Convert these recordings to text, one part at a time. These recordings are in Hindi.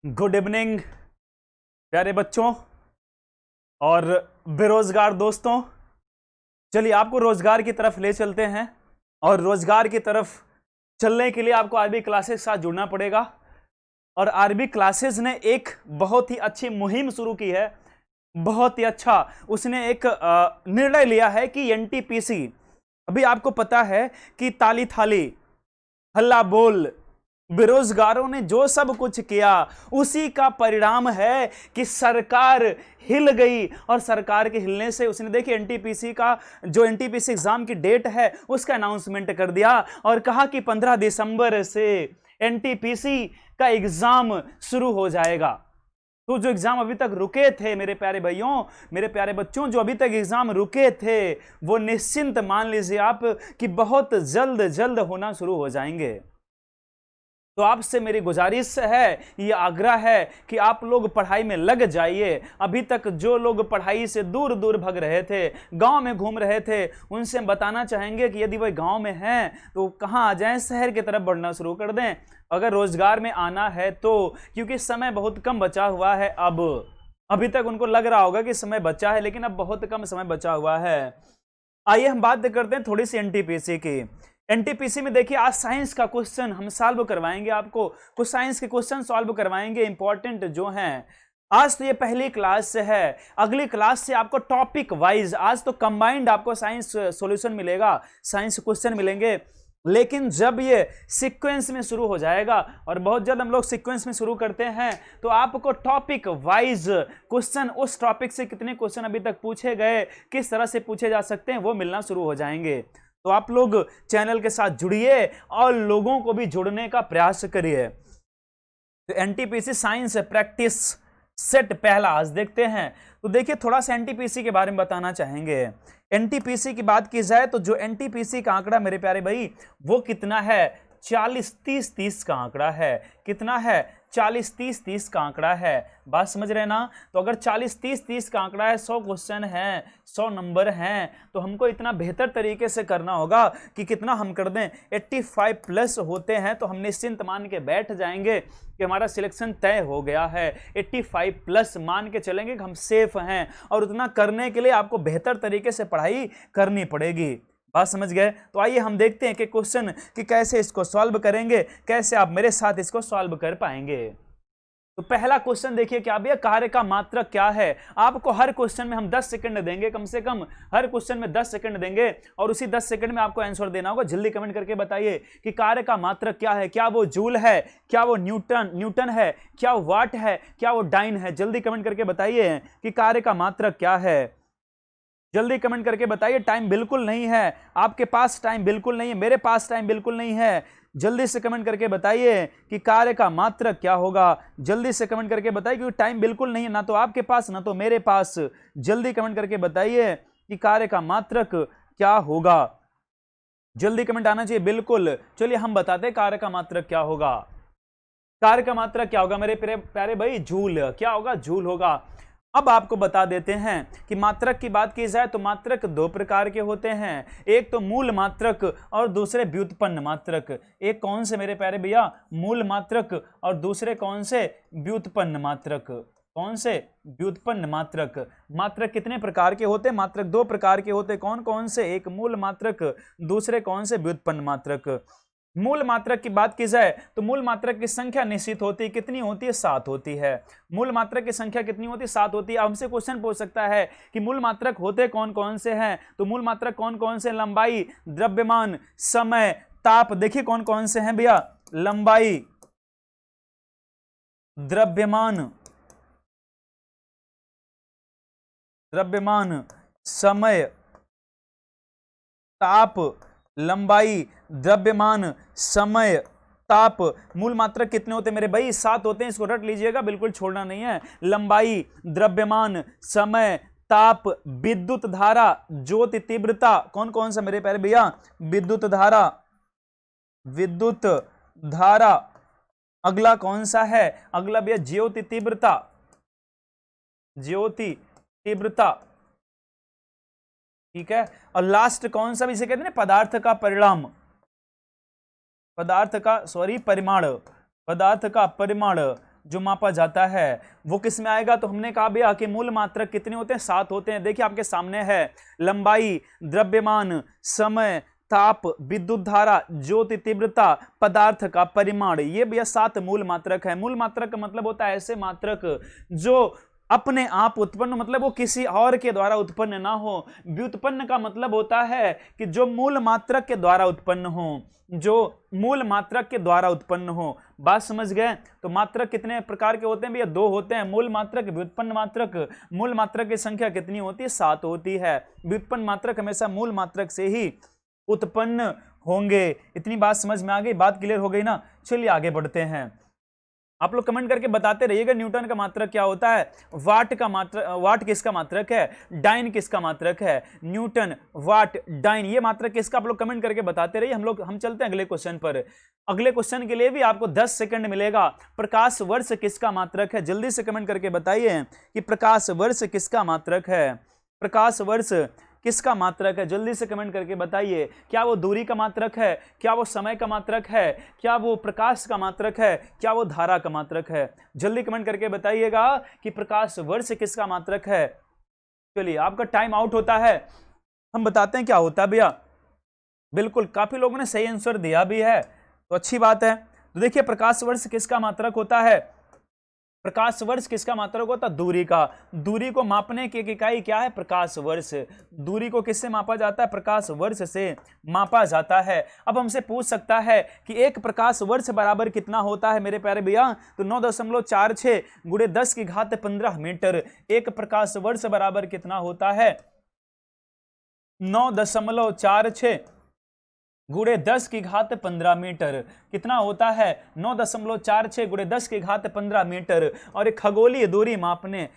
गुड इवनिंग प्यारे बच्चों और बेरोजगार दोस्तों। चलिए आपको रोजगार की तरफ ले चलते हैं और रोजगार की तरफ चलने के लिए आपको आरबी क्लासेस के साथ जुड़ना पड़ेगा। और आरबी क्लासेस ने एक बहुत ही अच्छी मुहिम शुरू की है, बहुत ही अच्छा। उसने एक निर्णय लिया है कि एनटीपीसी, अभी आपको पता है कि ताली थाली हल्ला बोल बेरोजगारों ने जो सब कुछ किया उसी का परिणाम है कि सरकार हिल गई। और सरकार के हिलने से उसने देखिए एनटीपीसी का जो एनटीपीसी एग्जाम की डेट है उसका अनाउंसमेंट कर दिया और कहा कि 15 दिसंबर से एनटीपीसी का एग्जाम शुरू हो जाएगा। तो जो एग्जाम अभी तक रुके थे मेरे प्यारे भाइयों, मेरे प्यारे बच्चों, जो अभी तक एग्जाम रुके थे वो निश्चिंत मान लीजिए आप कि बहुत जल्द जल्द होना शुरू हो जाएंगे। तो आपसे मेरी गुजारिश है, ये आग्रह है कि आप लोग पढ़ाई में लग जाइए। अभी तक जो लोग पढ़ाई से दूर दूर भग रहे थे, गांव में घूम रहे थे, उनसे हम बताना चाहेंगे कि यदि वह गांव में हैं तो कहाँ आ जाएं, शहर की तरफ बढ़ना शुरू कर दें अगर रोजगार में आना है तो, क्योंकि समय बहुत कम बचा हुआ है। अब अभी तक उनको लग रहा होगा कि समय बचा है, लेकिन अब बहुत कम समय बचा हुआ है। आइए हम बात करते हैं थोड़ी सी एनटीपीसी की। एनटीपीसी में देखिए आज साइंस का क्वेश्चन हम सॉल्व करवाएंगे, आपको कुछ साइंस के क्वेश्चन सॉल्व करवाएंगे इंपॉर्टेंट जो हैं। आज तो ये पहली क्लास से है, अगली क्लास से आपको टॉपिक वाइज, आज तो कंबाइंड आपको साइंस सॉल्यूशन मिलेगा, साइंस क्वेश्चन मिलेंगे। लेकिन जब ये सीक्वेंस में शुरू हो जाएगा और बहुत जल्द हम लोग सीक्वेंस में शुरू करते हैं तो आपको टॉपिक वाइज क्वेश्चन, उस टॉपिक से कितने क्वेश्चन अभी तक पूछे गए, किस तरह से पूछे जा सकते हैं, वो मिलना शुरू हो जाएंगे। तो आप लोग चैनल के साथ जुड़िए और लोगों को भी जुड़ने का प्रयास करिए। तो एनटीपीसी साइंस प्रैक्टिस सेट पहला आज देखते हैं। तो देखिए थोड़ा सा एनटीपीसी के बारे में बताना चाहेंगे। एनटीपीसी की बात की जाए तो जो एनटीपीसी का आंकड़ा मेरे प्यारे भाई वो कितना है, 40-30-30 का आंकड़ा है। कितना है, 40-30-30 का आंकड़ा है। बात समझ रहे ना? तो अगर 40-30-30 का आंकड़ा है, 100 क्वेश्चन हैं, 100 नंबर हैं, तो हमको इतना बेहतर तरीके से करना होगा कि कितना हम कर दें, 85 प्लस होते हैं तो हम निश्चिंत मान के बैठ जाएंगे कि हमारा सिलेक्शन तय हो गया है। 85 प्लस मान के चलेंगे कि हम सेफ हैं। और उतना करने के लिए आपको बेहतर तरीके से पढ़ाई करनी पड़ेगी। बात समझ गए? तो आइए हम देखते हैं कि क्वेश्चन कि कैसे इसको सॉल्व करेंगे, कैसे आप मेरे साथ इसको सॉल्व कर पाएंगे। तो पहला क्वेश्चन देखिए क्या भैया, कार्य का मात्रक क्या है। आपको हर क्वेश्चन में हम 10 सेकंड देंगे, कम से कम हर क्वेश्चन में 10 सेकंड देंगे और उसी 10 सेकंड में आपको आंसर देना होगा। जल्दी कमेंट करके बताइए कि कार्य का मात्रक क्या है। क्या वो जूल है, क्या वो न्यूटन है, क्या वो वाट है, क्या वो डाइन है। जल्दी कमेंट करके बताइए कि कार्य का मात्रक क्या है। जल्दी कमेंट करके बताइए। टाइम बिल्कुल नहीं है, आपके पास टाइम बिल्कुल नहीं है, मेरे पास टाइम बिल्कुल नहीं है। जल्दी से कमेंट करके बताइए कि कार्य का मात्रक क्या होगा। जल्दी से कमेंट करके बताइए, क्योंकि टाइम बिल्कुल नहीं है, ना तो आपके पास ना तो मेरे पास। जल्दी कमेंट करके बताइए कि कार्य का मात्रक क्या होगा। जल्दी कमेंट आना चाहिए बिल्कुल। चलिए हम बताते हैं कार्य का मात्रक क्या होगा। कार्य का मात्रक क्या होगा मेरे प्यारे भाई, जूल। क्या होगा, जूल होगा। अब आपको बता देते हैं कि मात्रक की बात की जाए तो मात्रक दो प्रकार के होते हैं, एक तो मूल मात्रक और दूसरे व्युत्पन्न मात्रक। एक कौन से मेरे प्यारे भैया, मूल मात्रक, और दूसरे कौन से, व्युत्पन्न मात्रक। कौन से, व्युत्पन्न मात्रक। मात्रक कितने प्रकार के होते हैं, मात्रक दो प्रकार के होते हैं। कौन कौन से, एक मूल मात्रक, दूसरे कौन से, व्युत्पन्न मात्रक। मूल मात्रक की बात की जाए तो मूल मात्रक की संख्या निश्चित होती है, कितनी होती है, 7 होती है। मूल मात्रक की संख्या कितनी होती है, 7 होती है। अब हमसे क्वेश्चन पूछ सकता है कि मूल मात्रक होते कौन कौन से हैं, तो मूल मात्रक कौन कौन से, लंबाई, द्रव्यमान, समय, ताप। देखिए कौन कौन से हैं भैया, लंबाई, द्रव्यमान, समय, ताप। लंबाई, द्रव्यमान, समय, ताप। मूल मात्रक कितने होते हैं मेरे भाई, 7 होते हैं। इसको रट लीजिएगा, बिल्कुल छोड़ना नहीं है। लंबाई, द्रव्यमान, समय, ताप, विद्युत धारा, ज्योति तीव्रता। कौन कौन सा मेरे प्यारे भैया, विद्युत धारा, विद्युत धारा। अगला कौन सा है, अगला भैया ज्योति तीव्रता, ज्योति तीव्रता। ठीक है। और लास्ट कौन सा भी इसे कहते हैं, पदार्थ का परिणाम, पदार्थ का परिमाण, पदार्थ का परिमाण। जो मापा जाता है वो किस में आएगा? तो हमने कहा भैया कि मूल मात्रक कितने होते हैं? 7 होते हैं। देखिए आपके सामने है लंबाई, द्रव्यमान, समय, ताप, विद्युत धारा, ज्योति तीव्रता, पदार्थ का परिमाण, ये भैया 7 मूल मात्रक है। मूल मात्रक का मतलब होता है ऐसे मात्रक जो अपने आप उत्पन्न, मतलब वो किसी और के द्वारा उत्पन्न ना हो। व्युत्पन्न का मतलब होता है कि जो मूल मात्रक के द्वारा उत्पन्न हो, जो मूल मात्रक के द्वारा उत्पन्न हो। बात समझ गए? तो मात्रक कितने प्रकार के होते हैं भैया? 2 होते हैं, मूल मात्रक, व्युत्पन्न मात्रक। मूल मात्रक की संख्या कितनी होती है? 7 होती है। व्युत्पन्न मात्रक हमेशा मूल मात्रक से ही उत्पन्न होंगे। इतनी बात समझ में आ गई? बात क्लियर हो गई ना? चलिए आगे बढ़ते हैं। आप लोग कमेंट करके बताते रहिएगा न्यूटन का मात्रक क्या होता है, वाट का मात्रक, वाट किसका मात्रक है, डाइन किसका मात्रक है, न्यूटन, वाट, डाइन, ये मात्रक किसका? आप लोग कमेंट करके बताते रहिए। हम चलते हैं अगले क्वेश्चन पर। अगले क्वेश्चन के लिए भी आपको 10 सेकंड मिलेगा। प्रकाश वर्ष किसका मात्रक है? जल्दी से कमेंट करके बताइए कि प्रकाश वर्ष किसका मात्रक है। प्रकाश वर्ष किसका मात्रक है? जल्दी से कमेंट करके बताइए। क्या वो दूरी का मात्रक है? क्या वो समय का मात्रक है? क्या वो प्रकाश का मात्रक है? क्या वो धारा का मात्रक है? जल्दी कमेंट करके बताइएगा कि प्रकाश वर्ष किसका मात्रक है। चलिए आपका टाइम आउट होता है, हम बताते हैं क्या होता है भैया। बिल्कुल, काफी लोगों ने सही आंसर दिया भी है, तो अच्छी बात है। तो देखिए प्रकाश वर्ष किसका मात्रक होता है? प्रकाश वर्ष किसका मात्रक होता है? दूरी का। दूरी को मापने की एक इकाई क्या है? प्रकाश वर्ष। दूरी को किससे मापा जाता है? प्रकाश वर्ष से मापा जाता है। अब हमसे पूछ सकता है कि एक प्रकाश वर्ष बराबर कितना होता है मेरे प्यारे भैया? तो 9.46 गुणे 10 की घात 15 मीटर। एक प्रकाश वर्ष बराबर कितना होता है? 9.46 गुणे 10 की घात 15 मीटर। कितना होता है? 9.46 गुणे 10 की घात 15 मीटर। और एक खगोलीय दूरी मापने,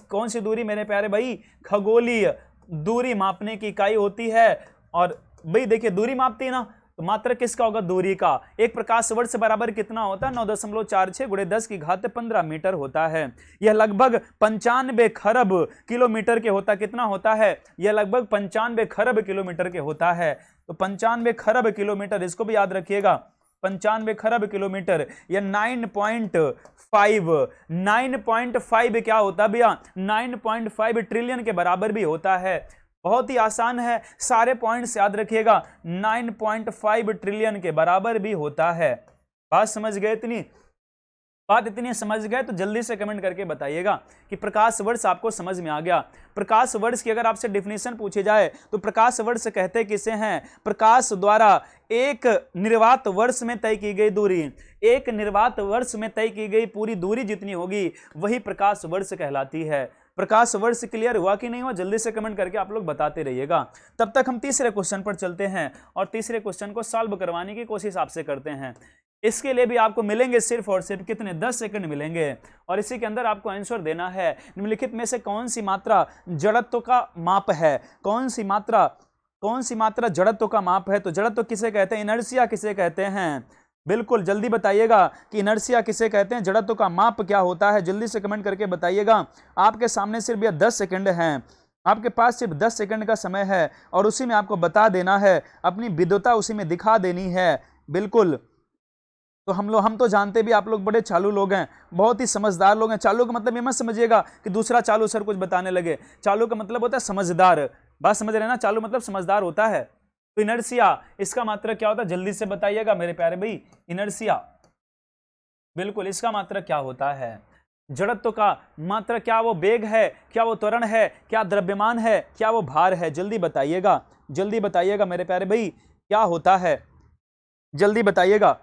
कौन सी दूरी मेरे प्यारे भाई? खगोलीय दूरी मापने की इकाई होती है। और भाई देखिए दूरी मापती है ना, तो मात्रक किसका होगा? दूरी का। एक प्रकाश वर्ष बराबर कितना होता है? 9.46 गुणे 10 की घात 15 मीटर होता है। यह लगभग 95 खरब किलोमीटर के होता। कितना होता है? यह लगभग 95 खरब किलोमीटर के होता है। तो 95 खरब किलोमीटर, इसको भी याद रखिएगा। 95 खरब किलोमीटर या 9.5 क्या होता है भैया? 9.5 ट्रिलियन के बराबर भी होता है। बहुत ही आसान है, सारे पॉइंट्स याद रखिएगा। 9.5 ट्रिलियन के बराबर भी होता है। बात समझ गए? इतनी समझ गए तो जल्दी से कमेंट करके बताइएगा कि प्रकाश वर्ष आपको समझ में आ गया। प्रकाश वर्ष की अगर आपसे डिफिनेशन पूछी जाए तो प्रकाश वर्ष कहते किसे हैं? प्रकाश द्वारा एक निर्वात वर्ष में तय की गई दूरी, एक निर्वात वर्ष में तय की गई पूरी दूरी जितनी होगी वही प्रकाश वर्ष कहलाती है। प्रकाश वर्ष क्लियर हुआ कि नहीं हुआ? जल्दी से कमेंट करके आप लोग बताते रहिएगा। तब तक हम तीसरे क्वेश्चन पर चलते हैं और तीसरे क्वेश्चन को सॉल्व करवाने की कोशिश आपसे करते हैं। इसके लिए भी आपको मिलेंगे सिर्फ और सिर्फ कितने? 10 सेकंड मिलेंगे और इसी के अंदर आपको आंसर देना है। निम्नलिखित में से कौन सी मात्रा जड़त्व का माप है? कौन सी मात्रा जड़त्व का माप है? तो जड़त्व किसे कहते हैं? इनर्शिया किसे कहते हैं? बिल्कुल जल्दी बताइएगा कि इनर्शिया किसे कहते हैं, जड़त्व का माप क्या होता है? जल्दी से कमेंट करके बताइएगा। आपके सामने सिर्फ यह 10 सेकंड हैं, आपके पास सिर्फ 10 सेकंड का समय है और उसी में आपको बता देना है, अपनी विद्वता उसी में दिखा देनी है। बिल्कुल, तो हम तो जानते भी आप लोग बड़े चालू लोग हैं, बहुत ही समझदार लोग हैं। चालू का मतलब ये मत समझिएगा कि दूसरा चालू सर कुछ बताने लगे। चालू का मतलब होता है समझदार। बात समझ रहे हैं ना? चालू मतलब समझदार होता है। तो इनर्शिया, इसका मात्रक क्या होता है? जल्दी से बताइएगा मेरे प्यारे भाई। इनर्शिया, बिल्कुल इसका मात्रक क्या होता है? जड़त्व का मात्रक क्या वो वेग है, क्या वो त्वरण है, क्या द्रव्यमान है, क्या वो भार है? जल्दी बताइएगा, जल्दी बताइएगा मेरे प्यारे भाई, क्या होता है? जल्दी बताइएगा।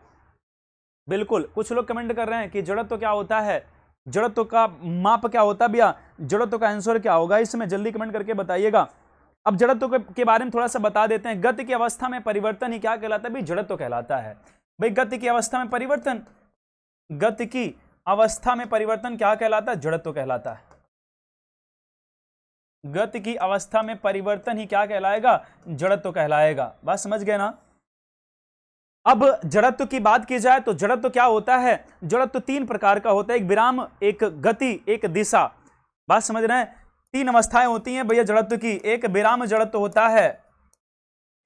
बिल्कुल, कुछ लोग कमेंट कर रहे हैं कि जड़त्व क्या होता है, जड़त्व का माप क्या होता है भैया, जड़त्व का आंसर क्या होगा इसमें? जल्दी कमेंट करके बताइएगा। अब जड़त्व के बारे में थोड़ा सा बता देते हैं। गति की अवस्था में परिवर्तन ही क्या कहलाता है भाई? जड़त्व कहलाता है। भाई गति की अवस्था में परिवर्तन, गति की अवस्था में परिवर्तन क्या कहलाता है? जड़त्व कहलाता है। गति की अवस्था में परिवर्तन ही क्या कहलाएगा? जड़त्व कहलाएगा। बात समझ गए ना? अब जड़त्व की बात की जाए तो जड़त्व क्या होता है? जड़त्व 3 प्रकार का होता है, एक विराम, एक गति, एक दिशा। बात समझ रहे हैं? 3 अवस्थाएं होती हैं भैया जड़त्व की। एक विराम जड़त्व होता है,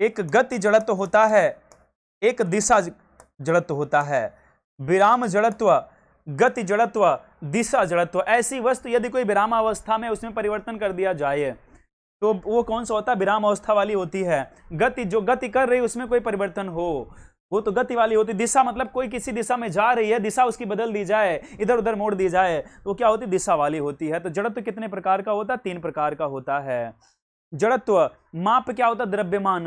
एक गति जड़त्व होता है, एक दिशा जड़त्व होता है। विराम जड़त्व, गति जड़त्व, दिशा जड़त्व। ऐसी वस्तु यदि कोई विरामावस्था में उसमें परिवर्तन कर दिया जाए तो वो कौन सा होता है? विराम अवस्था वाली होती है। गति, जो गति कर रही है उसमें कोई परिवर्तन हो वो तो गति वाली होती है। दिशा मतलब कोई किसी दिशा में जा रही है, दिशा उसकी बदल दी जाए, इधर उधर मोड़ दी जाए तो क्या होती है? दिशा वाली होती है। तो जड़त्व कितने प्रकार का होता है? 3 प्रकार का होता है। जड़त्व माप क्या होता है? द्रव्यमान।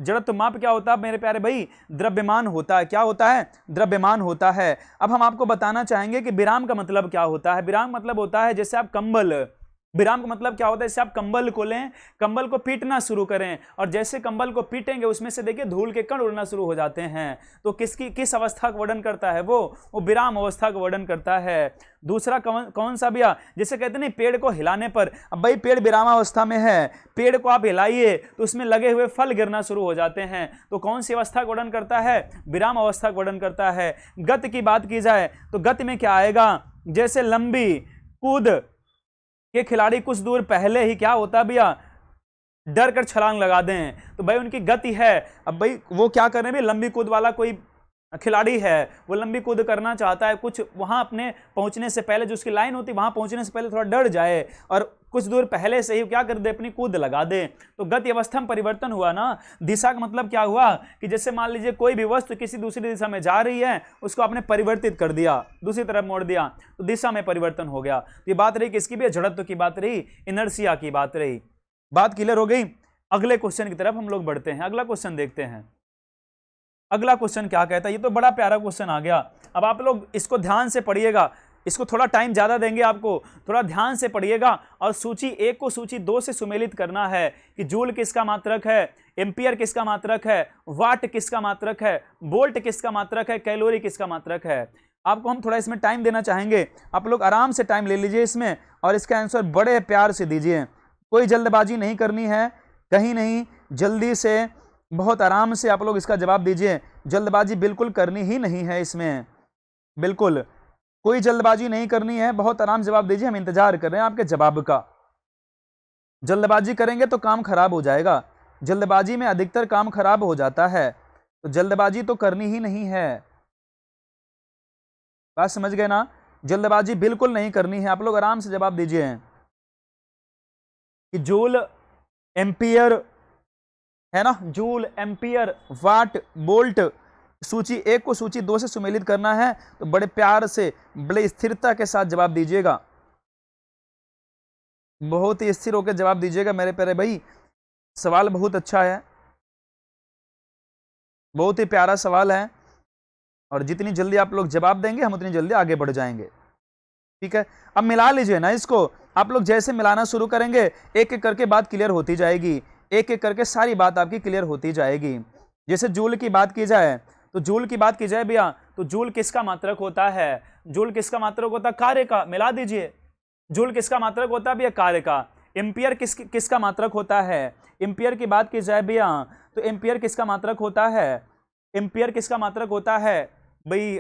जड़त्व माप क्या होता है मेरे प्यारे भाई? द्रव्यमान होता है। क्या होता है? द्रव्यमान होता है। अब हम आपको बताना चाहेंगे कि विराम का मतलब क्या होता है। विराम मतलब होता है जैसे आप कंबल, विराम का मतलब क्या होता है? जैसे आप कंबल को लें, कंबल को पीटना शुरू करें और जैसे कंबल को पीटेंगे उसमें से देखिए धूल के कण उड़ना शुरू हो जाते हैं, तो किस अवस्था का वर्णन करता है? वो विराम अवस्था का वर्णन करता है। दूसरा कौन सा भैया? जैसे कहते नहीं पेड़ को हिलाने पर, अब भाई पेड़ विरामावस्था में है, पेड़ को आप हिलाइए तो उसमें लगे हुए फल गिरना शुरू हो जाते हैं, तो कौन सी अवस्था का वर्णन करता है? विराम अवस्था का वर्णन करता है। गति की बात की जाए तो गति में क्या आएगा? जैसे लंबी कूद के खिलाड़ी कुछ दूर पहले ही क्या होता भैया? डर कर छलांग लगा दें, तो भाई उनकी गति है। अब भाई वो क्या कर रहे हैं? लंबी कूद वाला कोई खिलाड़ी है, वो लंबी कूद करना चाहता है, कुछ वहां अपने पहुंचने से पहले जो उसकी लाइन होती है वहां पहुंचने से पहले थोड़ा डर जाए और कुछ दूर पहले से ही क्या कर दे? अपनी कूद लगा दे, तो गति अवस्था में परिवर्तन हुआ ना। दिशा का मतलब क्या हुआ कि जैसे मान लीजिए कोई भी वस्तु किसी दूसरी दिशा में जा रही है, उसको आपने परिवर्तित कर दिया, दूसरी तरफ मोड़ दिया, तो दिशा में परिवर्तन हो गया। तो ये बात रही किसकी भी? जड़त्व की बात रही, इनर्शिया की बात रही। बात क्लियर हो गई? अगले क्वेश्चन की तरफ हम लोग बढ़ते हैं। अगला क्वेश्चन देखते हैं। अगला क्वेश्चन क्या कहता है? ये तो बड़ा प्यारा क्वेश्चन आ गया। अब आप लोग इसको ध्यान से पढ़िएगा, इसको थोड़ा टाइम ज्यादा देंगे आपको, थोड़ा ध्यान से पढ़िएगा और सूची 1 को सूची 2 से सुमेलित करना है कि जूल किसका मात्रक है, एम्पियर किसका मात्रक है, वाट किसका मात्रक है, वोल्ट किसका मात्रक है, कैलोरी किसका मात्रक है। आपको हम थोड़ा इसमें टाइम देना चाहेंगे, आप लोग आराम से टाइम ले लीजिए इसमें और इसका आंसर बड़े प्यार से दीजिए। कोई जल्दबाजी नहीं करनी है, कहीं नहीं, जल्दी से बहुत आराम से आप लोग इसका जवाब दीजिए। जल्दबाजी बिल्कुल करनी ही नहीं है इसमें, बिल्कुल कोई जल्दबाजी नहीं करनी है, बहुत आराम जवाब दीजिए। हम इंतजार कर रहे हैं आपके जवाब का। जल्दबाजी करेंगे तो काम खराब हो जाएगा, जल्दबाजी में अधिकतर काम खराब हो जाता है, तो जल्दबाजी तो करनी ही नहीं है। बात समझ गए ना? जल्दबाजी बिल्कुल नहीं करनी है। आप लोग आराम से जवाब दीजिए कि जूल, एम्पियर है ना, जूल, एम्पियर, वाट, वोल्ट। सूची 1 को सूची 2 से सुमेलित करना है, तो बड़े प्यार से बड़े स्थिरता के साथ जवाब दीजिएगा, बहुत ही स्थिर होकर जवाब दीजिएगा मेरे प्यारे भाई। सवाल बहुत अच्छा है, बहुत ही प्यारा सवाल है और जितनी जल्दी आप लोग जवाब देंगे हम उतनी जल्दी आगे बढ़ जाएंगे। ठीक है, अब मिला लीजिए ना इसको। आप लोग जैसे मिलाना शुरू करेंगे एक एक करके बात क्लियर होती जाएगी, एक एक करके सारी बात आपकी क्लियर होती जाएगी। जैसे जूल की बात की जाए तो जूल की बात की जाए भैया, तो जूल किसका मात्रक होता है? जूल किसका मात्रक होता है? कार्य का। मिला दीजिए। जूल किसका मात्रक होता है भैया? कार्य का। एम्पियर किसका मात्रक होता है? एम्पियर की बात की जाए भैया तो एम्पियर किसका मात्रक होता है? एम्पियर किसका मात्रक होता है भाई?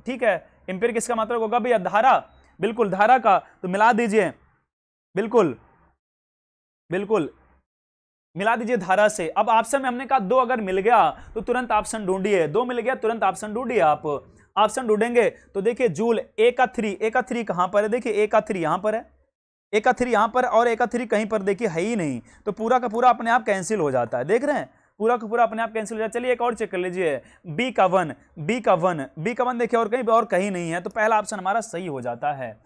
ठीक है, एम्पियर किसका मात्रक होगा भैया? धारा, बिल्कुल धारा का। तो मिला दीजिए, बिल्कुल बिल्कुल मिला दीजिए धारा से। अब ऑप्शन में हमने कहा 2 अगर मिल गया तो तुरंत ऑप्शन ढूंढिए, 2 मिल गया तुरंत ऑप्शन ढूंढिए। आप ऑप्शन ढूंढेंगे तो देखिए जूल, ए का 3 कहां पर है? देखिए ए का 3 यहां पर है, ए का 3 यहां पर और ए का 3 कहीं पर देखिए है ही नहीं, तो पूरा का पूरा अपने आप कैंसिल हो जाता है। देख रहे हैं, पूरा का पूरा अपने आप कैंसिल हो जाता है। चलिए एक और चेक कर लीजिए, बी का 1, बी का 1 देखिए और कहीं नहीं है, तो पहला ऑप्शन हमारा सही हो जाता है।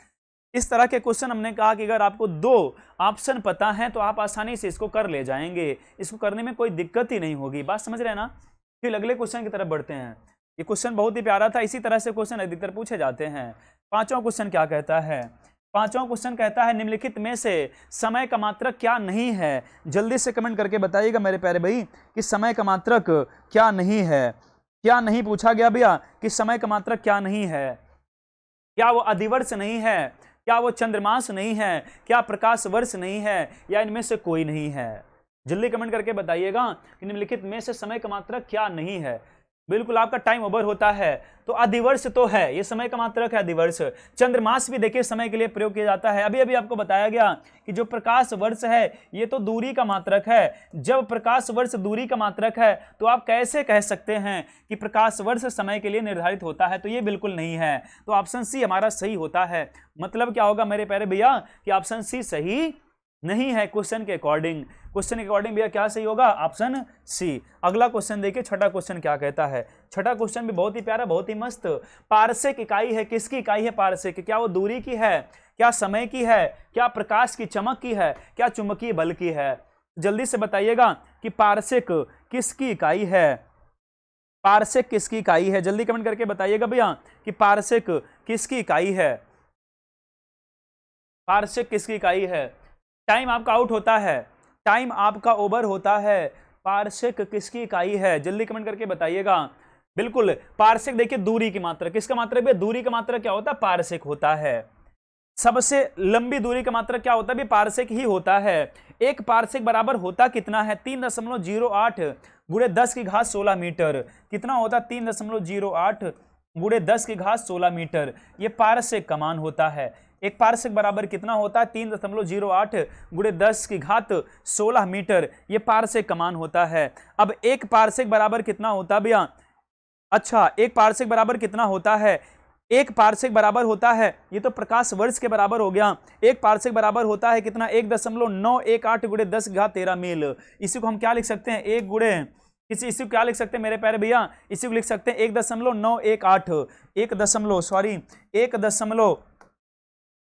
इस तरह के क्वेश्चन हमने कहा कि अगर आपको 2 ऑप्शन पता है तो आप आसानी से इसको कर ले जाएंगे, इसको करने में कोई दिक्कत ही नहीं होगी। बात समझ रहे हैं ना? फिर अगले क्वेश्चन की तरफ बढ़ते हैं। ये क्वेश्चन बहुत ही प्यारा था, इसी तरह से क्वेश्चन अधिकतर पूछे जाते हैं। 5वां क्वेश्चन क्या कहता है? 5वां क्वेश्चन कहता है निम्नलिखित में से समय का मात्रक क्या नहीं है? जल्दी से कमेंट करके बताइएगा मेरे प्यारे भाई कि समय का मात्रक क्या नहीं है। क्या नहीं पूछा गया भैया कि समय का मात्रक क्या नहीं है? क्या वो अधिवर्ष नहीं है, क्या वो चंद्रमास नहीं है, क्या प्रकाश वर्ष नहीं है, या इनमें से कोई नहीं है? जल्दी कमेंट करके बताइएगा कि निम्नलिखित में से समय का मात्रक क्या नहीं है। बिल्कुल आपका टाइम ओवर होता है। तो अधिवर्ष तो है, ये समय का मात्रक है अधिवर्ष। चंद्रमास भी देखिए समय के लिए प्रयोग किया जाता है। अभी अभी आपको बताया गया कि जो प्रकाश वर्ष है ये तो दूरी का मात्रक है। जब प्रकाश वर्ष दूरी का मात्रक है तो आप कैसे कह सकते हैं कि प्रकाश वर्ष समय के लिए निर्धारित होता है? तो ये बिल्कुल नहीं है। तो ऑप्शन सी हमारा सही होता है। मतलब क्या होगा मेरे प्यारे भैया कि ऑप्शन सी सही नहीं है क्वेश्चन के अकॉर्डिंग। क्वेश्चन के अकॉर्डिंग भैया क्या सही होगा? Option C. अगला क्वेश्चन देखिए, छठा क्वेश्चन क्या कहता है। छठा क्वेश्चन भी बहुत ही प्यारा, बहुत ही मस्त। पारसेक इकाई है, किसकी इकाई है पारसेक? क्या वो दूरी की है, क्या समय की है, क्या प्रकाश की चमक की है, क्या चुंबकीय बल की है? जल्दी से बताइएगा कि पारसेक किसकी इकाई है। पारसेक किसकी इकाई है? जल्दी कमेंट करके बताइएगा भैया कि पारसेक किसकी इकाई है। पारसेक किसकी इकाई है? टाइम आपका आउट होता है, टाइम आपका ओवर होता है। पारसेक किसकी इकाई है? जल्दी कमेंट करके बताइएगा। बिल्कुल पारसेक देखिए दूरी की मात्रा, किसका मात्रक है? दूरी का मात्रक क्या होता है? पारसेक होता है। सबसे लंबी दूरी का मात्रक क्या होता है? भी पारसेक ही होता है। एक पारसेक बराबर होता कितना है? 3.08 गुणे 10 की घात 16 मीटर। कितना होता? 3.08 गुणे 10 की घात 16 मीटर। ये पारसेक का मान होता है। एक पारसेक बराबर कितना होता है? 3.08 गुणे 10 की घात 16 मीटर। ये पारसेक का मान होता है। अब एक पारसेक बराबर कितना होता है भैया? अच्छा, एक पारसेक बराबर कितना होता है? एक पारसेक बराबर होता है, ये तो प्रकाश वर्ष के बराबर हो गया। एक पारसेक बराबर होता है कितना? 1.918 गुणे 10 की घात 13 मील। इसी को हम क्या लिख सकते हैं? एक गुणे इसी को क्या लिख सकते हैं मेरे प्यारे भैया? इसी को लिख सकते हैं 1.918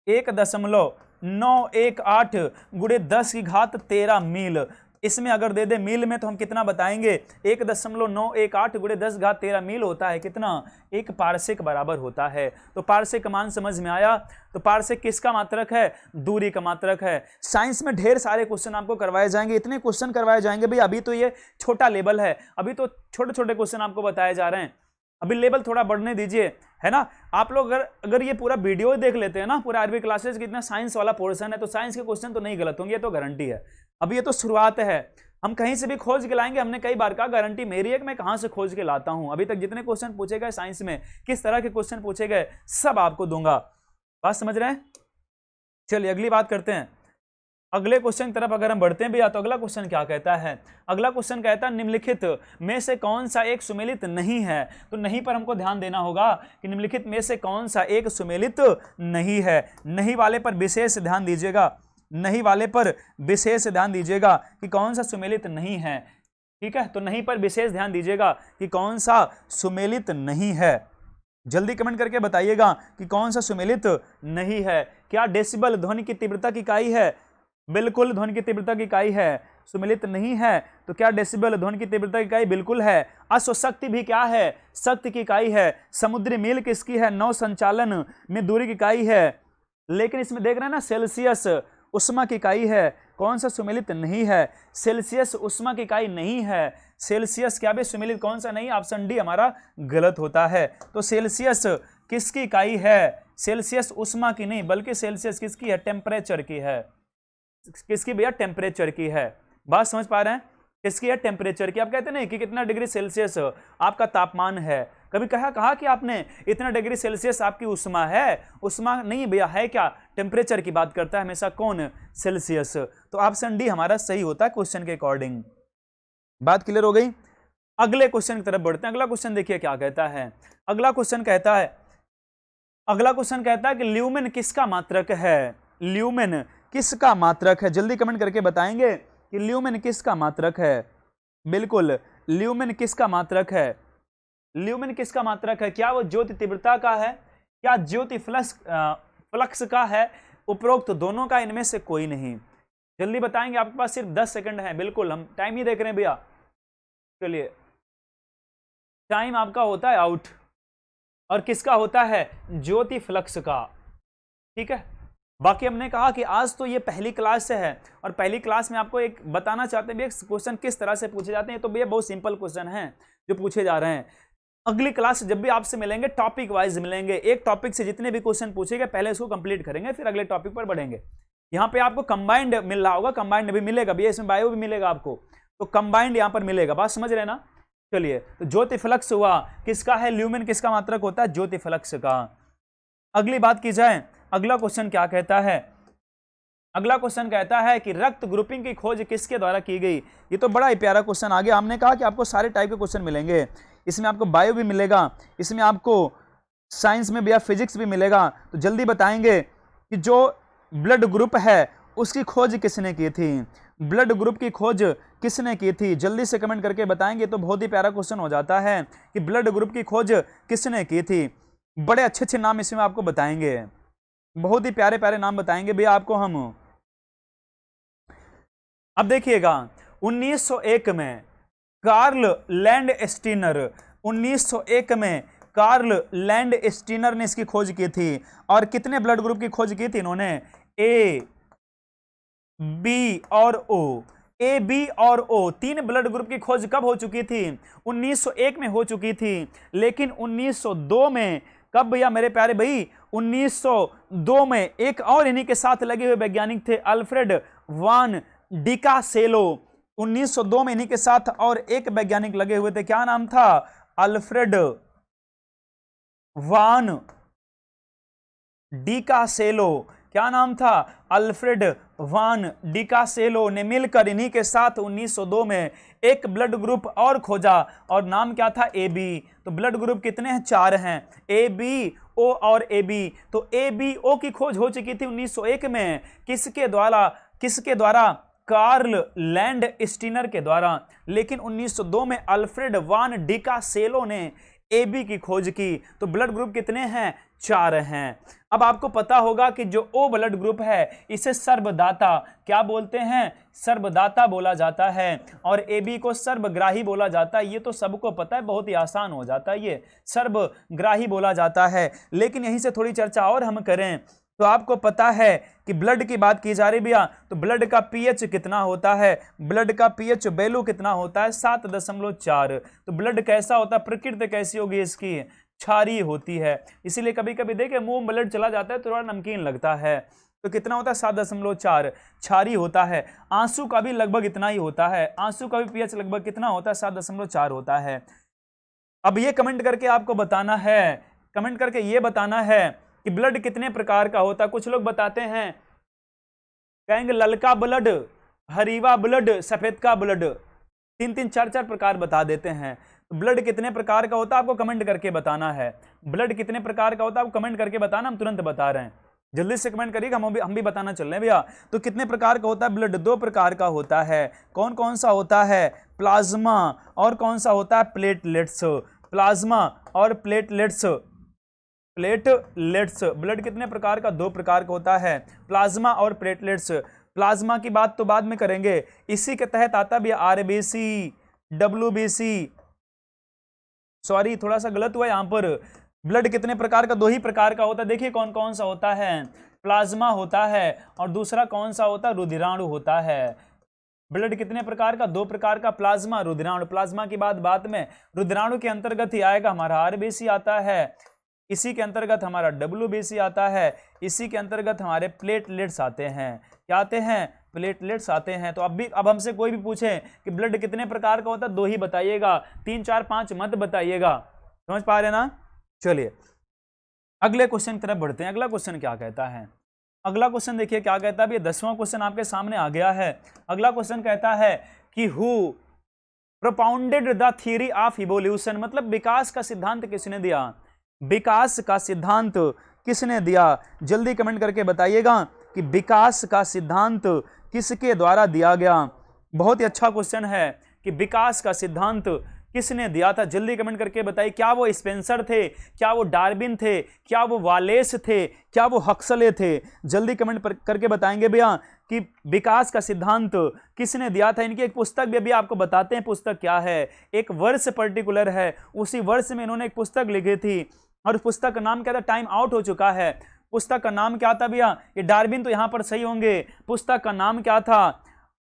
1.918 गुणे 10 की घात 13 मील। इसमें अगर दे दे मील में तो हम कितना बताएंगे? 1.918 गुणे 10 घात 13 मील होता है कितना? एक पारसेक बराबर होता है। तो पारसेक का मान समझ में आया। तो पारसेक किसका मात्रक है? दूरी का मात्रक है। साइंस में ढेर सारे क्वेश्चन आपको करवाए जाएंगे, इतने क्वेश्चन करवाए जाएंगे भाई। अभी तो ये छोटा लेवल है, अभी तो छोटे छोटे क्वेश्चन आपको बताए जा रहे हैं। अभी लेवल थोड़ा बढ़ने दीजिए, है ना। आप लोग अगर ये पूरा वीडियो देख लेते हैं ना, पूरा आरबी क्लासेस कितना साइंस वाला पोर्शन है, तो साइंस के क्वेश्चन तो नहीं गलत होंगे, ये तो गारंटी है। अभी ये तो शुरुआत है, हम कहीं से भी खोज के लाएंगे। हमने कई बार कहा गारंटी मेरी है कि मैं कहां से खोज के लाता हूं। अभी तक जितने क्वेश्चन पूछे गए साइंस में, किस तरह के क्वेश्चन पूछे गए, सब आपको दूंगा। बात समझ रहे हैं? चलिए अगली बात करते हैं। अगले क्वेश्चन की तरफ अगर हम बढ़ते हैं भैया, तो अगला क्वेश्चन क्या कहता है? अगला क्वेश्चन कहता है निम्नलिखित में से कौन सा एक सुमेलित नहीं है? तो नहीं पर हमको ध्यान देना होगा कि निम्नलिखित में से कौन सा एक सुमेलित नहीं है। नहीं वाले पर विशेष ध्यान दीजिएगा, नहीं वाले पर विशेष ध्यान दीजिएगा कि कौन सा सुमेलित नहीं है। ठीक है, तो नहीं पर विशेष ध्यान दीजिएगा कि कौन सा सुमेलित नहीं है। जल्दी कमेंट करके बताइएगा कि कौन सा सुमेलित नहीं है। क्या डेसिबल ध्वनि की तीव्रता की इकाई है? बिल्कुल ध्वनि की तीव्रता की इकाई है। सुमेलित नहीं है तो क्या डेसिबल ध्वनि की तीव्रता की इकाई? बिल्कुल है। अश्वशक्ति भी क्या है? शक्ति की इकाई है। समुद्री मील किसकी है? नौ संचालन में दूरी की इकाई है। लेकिन इसमें देख रहे हैं ना, सेल्सियस उष्मा की इकाई है। कौन सा सुमेलित नहीं है? सेल्सियस उष्मा की इकाई नहीं है। सेल्सियस क्या भी सुमेलित कौन सा नहीं? ऑप्शन डी हमारा गलत होता है। तो सेल्सियस किसकी इकाई है? सेल्सियस उष्मा की नहीं, बल्कि सेल्सियस किसकी है? टेम्परेचर की है। किसकी भैया? टेम्परेचर की है। बात समझ पा रहे हैं? किसकी है? टेम्परेचर की। आप कहते नहीं कि कितना डिग्री सेल्सियस आपका तापमान है, कभी कहा कि आपने इतना डिग्री सेल्सियस आपकी उष्मा है? उष्मा नहीं भैया, है क्या? टेम्परेचर की बात करता है हमेशा कौन? सेल्सियस। तो ऑप्शन डी हमारा सही होता है क्वेश्चन के अकॉर्डिंग। बात क्लियर हो गई? अगले क्वेश्चन की तरफ बढ़ते हैं। अगला क्वेश्चन देखिए क्या कहता है। अगला क्वेश्चन कहता है कि ल्यूमेन किसका मात्रक है? ल्यूमेन किसका मात्रक है? जल्दी कमेंट करके बताएंगे कि ल्यूमेन किसका मात्रक है। बिल्कुल, ल्यूमेन किसका मात्रक है? ल्यूमेन किसका मात्रक है? क्या वो ज्योति तीव्रता का है? क्या ज्योति फ्लक्स का है? उपरोक्त दोनों का? इनमें से कोई नहीं। जल्दी बताएंगे, आपके पास सिर्फ 10 सेकंड है। बिल्कुल, हम टाइम ही देख रहे हैं भैया। चलिए, टाइम आपका होता है आउट, और किसका होता है? ज्योति फ्लक्स का। ठीक है, बाकी हमने कहा कि आज तो ये पहली क्लास से है, और पहली क्लास में आपको एक बताना चाहते हैं क्वेश्चन किस तरह से पूछे जाते हैं। तो भैया बहुत सिंपल क्वेश्चन हैं जो पूछे जा रहे हैं। अगली क्लास जब भी आपसे मिलेंगे टॉपिक वाइज मिलेंगे। एक टॉपिक से जितने भी क्वेश्चन पूछेंगे पहले इसको कंप्लीट करेंगे, फिर अगले टॉपिक पर बढ़ेंगे। यहाँ पे आपको कंबाइंड मिल रहा होगा, कंबाइंड भी मिलेगा भैया, इसमें बायो भी मिलेगा आपको, तो कंबाइंड यहाँ पर मिलेगा। बात समझ रहे ना? चलिए, तो ज्योतिफ्लक्स हुआ किसका है, ल्यूमेन किसका मात्रक होता है, ज्योतिफ्लक्स का। अगली बात की जाए, अगला क्वेश्चन क्या कहता है, अगला क्वेश्चन कहता है कि रक्त ग्रुपिंग की खोज किसके द्वारा की गई। ये तो बड़ा ही प्यारा क्वेश्चन आ गया। हमने कहा कि आपको सारे टाइप के क्वेश्चन मिलेंगे, इसमें आपको बायो भी मिलेगा, इसमें आपको साइंस में भी या फिजिक्स भी मिलेगा। तो जल्दी बताएंगे कि जो ब्लड ग्रुप है उसकी खोज किसने की थी, ब्लड ग्रुप की खोज किसने की थी, जल्दी से कमेंट करके बताएंगे तो बहुत ही प्यारा क्वेश्चन हो जाता है कि ब्लड ग्रुप की खोज किसने की थी। बड़े अच्छे अच्छे नाम इसमें आपको बताएंगे, बहुत ही प्यारे प्यारे नाम बताएंगे भैया आपको हम। अब देखिएगा 1901 में कार्ल लैंडस्टीनर, 1901 में कार्ल लैंडस्टीनर ने इसकी खोज की थी। और कितने ब्लड ग्रुप की खोज की थी इन्होंने, ए, बी और ओ। ए, बी और ओ, तीन ब्लड ग्रुप की खोज कब हो चुकी थी, 1901 में हो चुकी थी। लेकिन 1902 में, कब भैया मेरे प्यारे भाई, 1902 में एक और इन्हीं के साथ लगे हुए वैज्ञानिक थे, अल्फ्रेड वान डिकासेलो। 1902 में इन्हीं के साथ और एक वैज्ञानिक लगे हुए थे, क्या नाम था, अल्फ्रेड वान डिकासेलो। क्या नाम था, अल्फ्रेड वान डिकासेलो ने मिलकर इन्हीं के साथ 1902 में एक ब्लड ग्रुप और खोजा और नाम क्या था, ए बी। तो ब्लड ग्रुप कितने हैं, चार हैं, ए बी ओ और ए बी। तो ए बी ओ की खोज हो चुकी थी 1901 में, किसके द्वारा, किसके द्वारा, कार्ल लैंडस्टीनर के द्वारा। लेकिन 1902 में अल्फ्रेड वान डिकासेलो ने ए बी की खोज की। तो ब्लड ग्रुप कितने हैं, चार हैं। अब आपको पता होगा कि जो ओ ब्लड ग्रुप है इसे सर्वदाता क्या बोलते हैं, सर्वदाता बोला जाता है, और ए बी को सर्वग्राही बोला जाता है। ये तो सबको पता है, बहुत ही आसान हो जाता है, ये सर्वग्राही बोला जाता है। लेकिन यहीं से थोड़ी चर्चा और हम करें तो आपको पता है कि ब्लड की बात की जा रही भैया, तो ब्लड का पीएच कितना होता है, ब्लड का पीएच वैल्यू कितना होता है, 7.4। तो ब्लड कैसा होता है, प्रकृति कैसी होगी इसकी, क्षारीय होती है। इसीलिए कभी कभी देखे मुंह में ब्लड चला जाता है तो थोड़ा नमकीन लगता है। तो कितना होता है, 7.4 क्षारीय होता है। आंसू का भी लगभग इतना ही होता है, आंसू का भी पीएच लगभग कितना होता है, 7.4 होता है। अब ये कमेंट करके आपको बताना है, कमेंट करके ये बताना है कि ब्लड कितने प्रकार का होता है। कुछ लोग बताते हैं, कहेंगे ललका ब्लड, हरीवा ब्लड, सफेद का ब्लड, तीन तीन चार चार प्रकार बता देते हैं। तो ब्लड कितने प्रकार का होता है आपको कमेंट करके बताना है, ब्लड कितने प्रकार का होता है आपको कमेंट करके बताना, हम तुरंत बता रहे हैं, जल्दी से कमेंट करिएगा, हम भी बताना चल रहे हैं भैया। तो कितने प्रकार का होता है ब्लड, दो प्रकार का होता है। कौन कौन सा होता है, प्लाज्मा और कौन सा होता है, प्लेटलेट्स, प्लाज्मा और प्लेटलेट्स, प्लेटलेट्स। ब्लड कितने प्रकार का, दो प्रकार का होता है, प्लाज्मा और प्लेटलेट्स। प्लाज्मा की बात तो बाद में करेंगे, इसी के तहत आता भी आरबीसी, डब्ल्यूबीसी, सॉरी थोड़ा सा गलत हुआ यहां पर। ब्लड कितने प्रकार का, दो ही प्रकार का होता है। देखिए कौन कौन सा होता है, प्लाज्मा होता है और दूसरा कौन सा होता है, रुधिराणु होता है। ब्लड कितने प्रकार का, दो प्रकार का, प्लाज्मा, रुधिराणु। प्लाज्मा की बात में, रुधिराणु के अंतर्गत ही आएगा हमारा आरबीसी आता है, इसी के अंतर्गत हमारा डब्ल्यूबीसी आता है, इसी के अंतर्गत हमारे प्लेटलेट्स आते हैं। क्या आते हैं, प्लेटलेट्स आते हैं। तो अब हमसे कोई भी पूछे कि ब्लड कितने प्रकार का होता है, दो ही बताइएगा, 3 4 5 मत बताइएगा, समझ पा रहे ना। चलिए अगले क्वेश्चन की तरफ बढ़ते हैं। अगला क्वेश्चन क्या कहता है, अगला क्वेश्चन देखिए क्या कहता है। अभी 10वां क्वेश्चन आपके सामने आ गया है। अगला क्वेश्चन कहता है कि who propounded the theory of evolution, मतलब विकास का सिद्धांत किसने दिया, विकास का सिद्धांत किसने दिया। जल्दी कमेंट करके बताइएगा कि विकास का सिद्धांत किसके द्वारा दिया गया। बहुत ही अच्छा क्वेश्चन है कि विकास का सिद्धांत किसने दिया था, जल्दी कमेंट करके बताइए। क्या वो स्पेंसर थे, क्या वो डार्विन थे, क्या वो वालेस थे, क्या वो हक्सले थे, जल्दी कमेंट करके बताएंगे भैया कि विकास का सिद्धांत किसने दिया था। इनकी एक पुस्तक भी अभी आपको बताते हैं, पुस्तक क्या है, एक वर्ष पर्टिकुलर है, उसी वर्ष में इन्होंने एक पुस्तक लिखी थी और पुस्तक का नाम क्या था, टाइम आउट हो चुका है। पुस्तक का नाम क्या था भैया, ये डार्विन तो यहां पर सही होंगे, पुस्तक का नाम क्या था,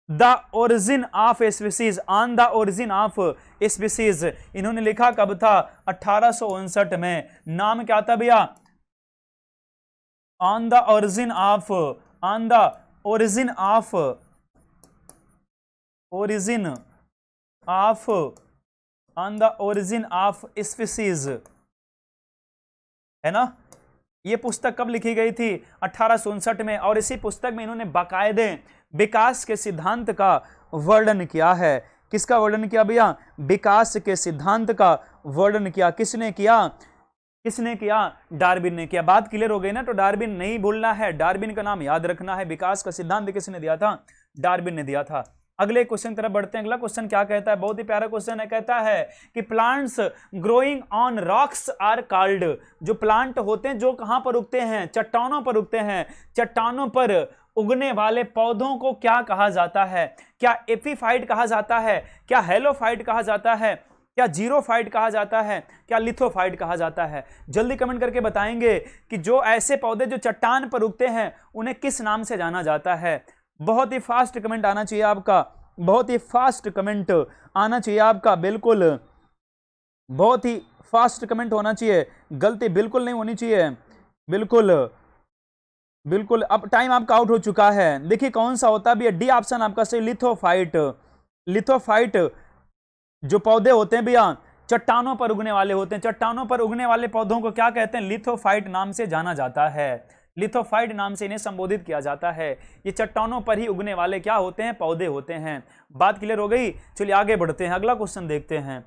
the origin of species, on the origin of species. इन्होंने लिखा कब था, 1859 में। नाम क्या था भैया, on the origin of, on the origin of on the origin of species, है ना। ये पुस्तक कब लिखी गई थी? 1859 में। और इसी पुस्तक में इन्होंने बाकायदे विकास के सिद्धांत का वर्णन किया है। किसका वर्णन किया भैया? विकास के सिद्धांत का वर्णन किया। किसने किया? किसने किया? डार्विन ने किया। बात क्लियर हो गई ना। तो डार्विन नहीं भूलना है, डार्विन का नाम याद रखना है। विकास का सिद्धांत किसने दिया था? डार्विन ने दिया था। अगले क्वेश्चन की तरफ बढ़ते हैं। अगला क्वेश्चन क्या कहता है? बहुत ही प्यारा क्वेश्चन है। कहता है कि plants growing on rocks are called, जो प्लांट होते हैं जो कहां पर उगते हैं? चट्टानों पर उगते हैं। चट्टानों पर उगने वाले पौधों को क्या कहा जाता है? क्या एपीफाइट कहा जाता है? क्या हेलोफाइट कहा जाता है? क्या जीरोफाइट कहा जाता है? क्या लिथोफाइट कहा जाता है? जल्दी कमेंट करके बताएंगे कि जो ऐसे पौधे जो चट्टान पर उगते हैं उन्हें किस नाम से जाना जाता है। बहुत ही फास्ट कमेंट आना चाहिए आपका, बहुत ही फास्ट कमेंट आना चाहिए आपका, बिल्कुल बहुत ही फास्ट कमेंट होना चाहिए, गलती बिल्कुल नहीं होनी चाहिए, बिल्कुल बिल्कुल। अब टाइम आपका आउट हो चुका है। देखिए कौन सा होता है भैया? डी ऑप्शन आपका सही, लिथोफाइट। लिथोफाइट जो पौधे होते हैं भैया चट्टानों पर उगने वाले होते हैं, चट्टानों पर उगने वाले पौधों को क्या कहते हैं? लिथोफाइट नाम से जाना जाता है। लिथोफाइट नाम से इन्हें संबोधित किया जाता है। ये चट्टानों पर ही उगने वाले क्या होते हैं? पौधे होते हैं। बात क्लियर हो गई? चलिए आगे बढ़ते हैं, अगला क्वेश्चन देखते हैं।